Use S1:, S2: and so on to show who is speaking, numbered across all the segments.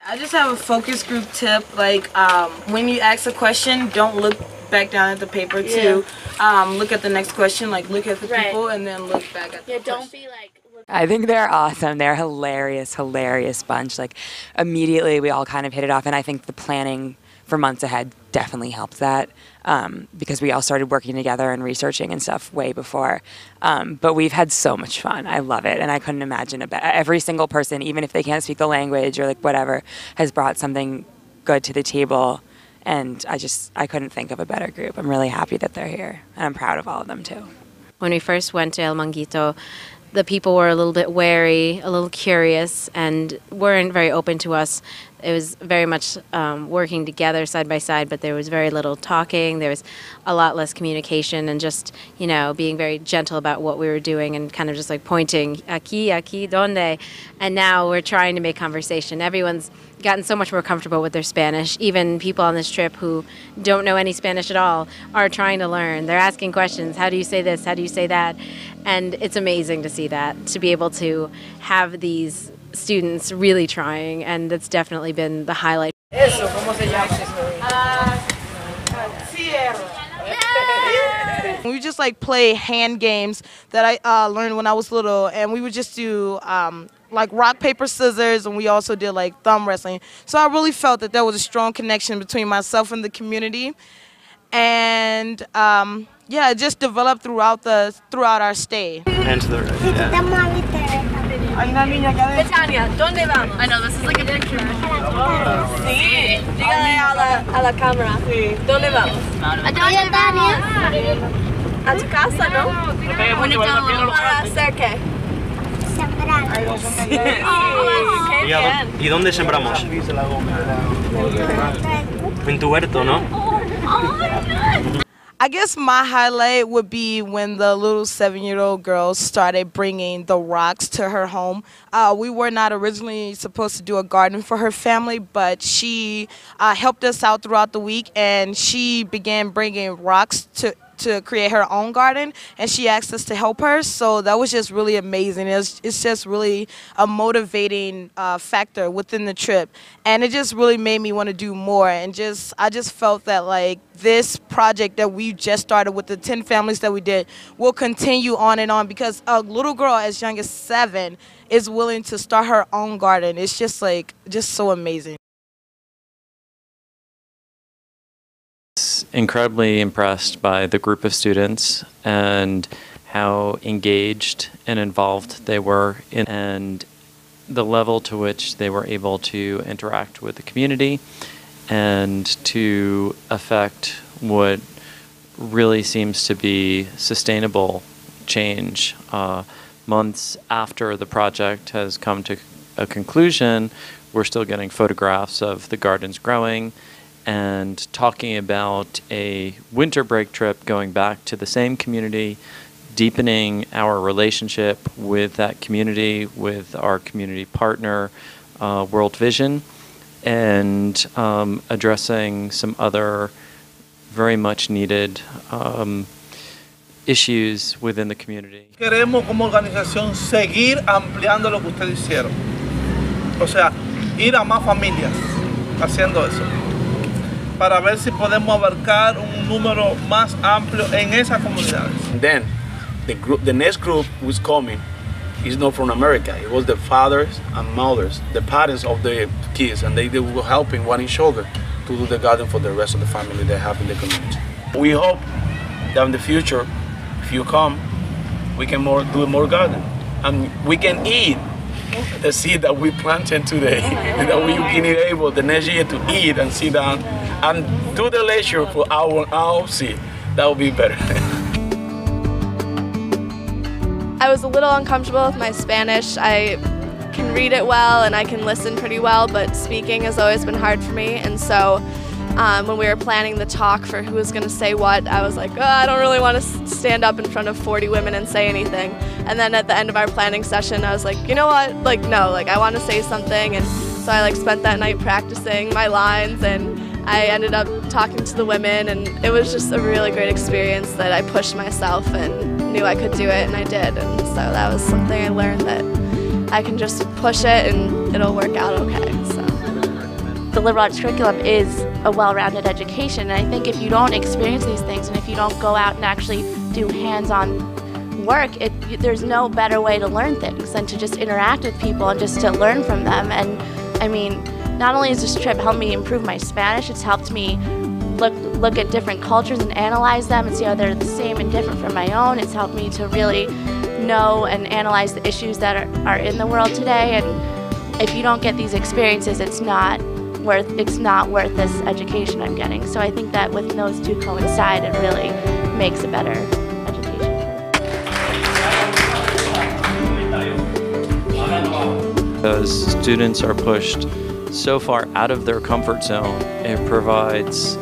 S1: I just have a focus group tip, like when you ask a question, don't look back down at the paper too. Look at the next question, like look at the people and then look back at the
S2: don't be like...
S3: I think they're awesome. They're hilarious bunch. Like immediately we all kind of hit it off, and I think the planning for months ahead definitely helped that because we all started working together and researching and stuff way before. But we've had so much fun. I love it, and I couldn't imagine every single person, even if they can't speak the language or like whatever, has brought something good to the table. And I couldn't think of a better group. I'm really happy that they're here, and I'm proud of all of them too.
S2: When we first went to El Manguito, the people were a little bit wary, a little curious, and weren't very open to us. It was very much working together side by side, but there was very little talking. There was a lot less communication, and just, you know, being very gentle about what we were doing and kind of just like pointing, aquí, donde? And now we're trying to make conversation. Everyone's gotten so much more comfortable with their Spanish. Even people on this trip who don't know any Spanish at all are trying to learn. They're asking questions. How do you say this? How do you say that? And it's amazing to see that, to be able to have these students really trying, and that's definitely been the highlight.
S1: We just like play hand games that I learned when I was little, and we would just do like rock, paper, scissors, and we also did like thumb wrestling. So I really felt that there was a strong connection between myself and the community, and yeah, it just developed throughout our stay.
S4: And to the right, yeah.
S5: Betania, ¿dónde vamos? I know, this is like a picture. Sí, dígale a la cámara. Sí. ¿Dónde vamos? ¿A dónde vamos? A tu casa, ¿no? Bonito. ¿Para hacer qué? Sembrar.
S4: Qué bien. ¿Y dónde sembramos? En tu huerto, ¿no?
S1: I guess my highlight would be when the little 7-year-old girl started bringing the rocks to her home. We were not originally supposed to do a garden for her family, but she helped us out throughout the week, and she began bringing rocks to create her own garden, and she asked us to help her. So that was just really amazing. It's just really a motivating factor within the trip, and it just really made me want to do more. And I just felt that like this project that we just started with the 10 families that we did will continue on and on, because a little girl as young as 7 is willing to start her own garden. It's just so amazing.
S6: Incredibly impressed by the group of students and how engaged and involved they were and the level to which they were able to interact with the community and to affect what really seems to be sustainable change. Months after the project has come to a conclusion, we're still getting photographs of the gardens growing and talking about a winter break trip going back to the same community, deepening our relationship with that community, with our community partner, World Vision, and addressing some other very much needed issues within the community.
S7: Queremos como organización seguir ampliando lo que ustedes hicieron. O sea, ir a más familias haciendo eso, para ver si podemos abarcar un número más amplio en esas comunidades.
S8: Then, the next group who's coming is not from America. It was the fathers and mothers, the parents of the kids, and they were helping one each other to do the garden for the rest of the family they have in the community. We hope that in the future, if you come, we can do more garden, and we can eat the seed that we planted today, and that we can be able the next year to eat and sit down and do the leisure for our seed. That would be better.
S9: I was a little uncomfortable with my Spanish. I can read it well and I can listen pretty well, but speaking has always been hard for me. And so when we were planning the talk for who was going to say what, I was like, oh, I don't really want to stand up in front of 40 women and say anything. And then at the end of our planning session, I was like, you know what, like, no, like, I want to say something. And so I spent that night practicing my lines, and I ended up talking to the women, and it was just a really great experience that I pushed myself and knew I could do it, and I did. And so that was something I learned, that I can just push it and it'll work out okay. So. the liberal arts curriculum is a well-rounded education. And I think if you don't experience these things and if you don't go out and actually do hands-on work, there's no better way to learn things than to just interact with people and just to learn from them. And I mean, not only has this trip helped me improve my Spanish, it's helped me look at different cultures and analyze them and see how they're the same and different from my own. It's helped me to really know and analyze the issues that are in the world today. And if you don't get these experiences, it's not worth this education I'm getting. So I think that when those two coincide, it really makes a better education.
S6: As students are pushed so far out of their comfort zone, it provides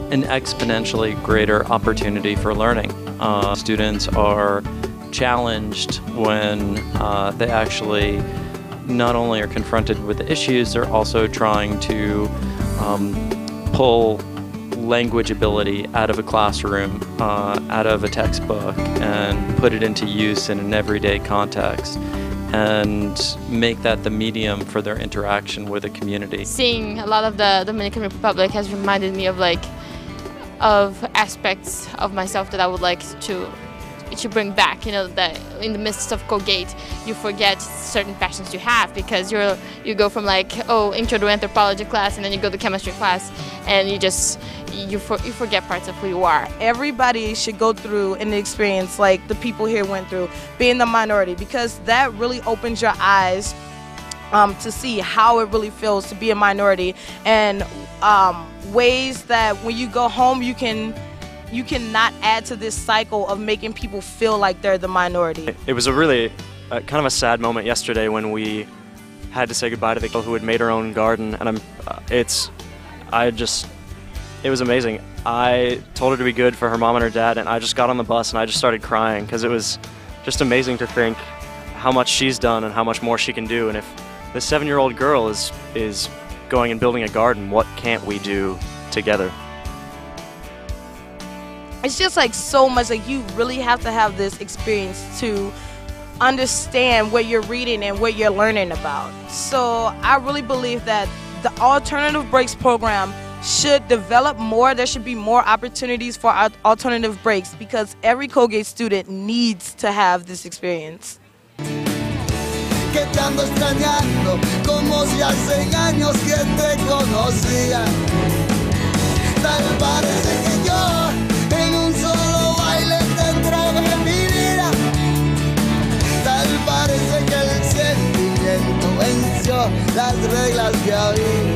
S6: an exponentially greater opportunity for learning. Students are challenged when they actually not only are confronted with the issues, they're also trying to pull language ability out of a classroom, out of a textbook, and put it into use in an everyday context, and make that the medium for their interaction with the community.
S10: Seeing a lot of the Dominican Republic has reminded me of aspects of myself that I would like to bring back. You know, that in the midst of Colgate, you forget certain passions you have because you go from intro to anthropology class, and then you go to chemistry class, and you forget parts of who you are.
S1: Everybody should go through an experience like the people here went through, being the minority, because that really opens your eyes to see how it really feels to be a minority, and ways that when you go home you cannot add to this cycle of making people feel like they're the minority.
S11: It was a really kind of a sad moment yesterday when we had to say goodbye to the girl who had made her own garden, and it was amazing. I told her to be good for her mom and her dad, and I just got on the bus and I just started crying because it was just amazing to think how much she's done and how much more she can do. And if this 7-year-old girl is going and building a garden, what can't we do together?
S1: It's just so much, you really have to have this experience to understand what you're reading and what you're learning about. So I really believe that the Alternative Breaks program should develop more. There should be more opportunities for alternative breaks because every Colgate student needs to have this experience.
S12: Que te ando extrañando, como si hace años que te conocía. Tal parece que yo en un solo baile te entregué mi vida. Tal parece que el sentimiento venció las reglas que había.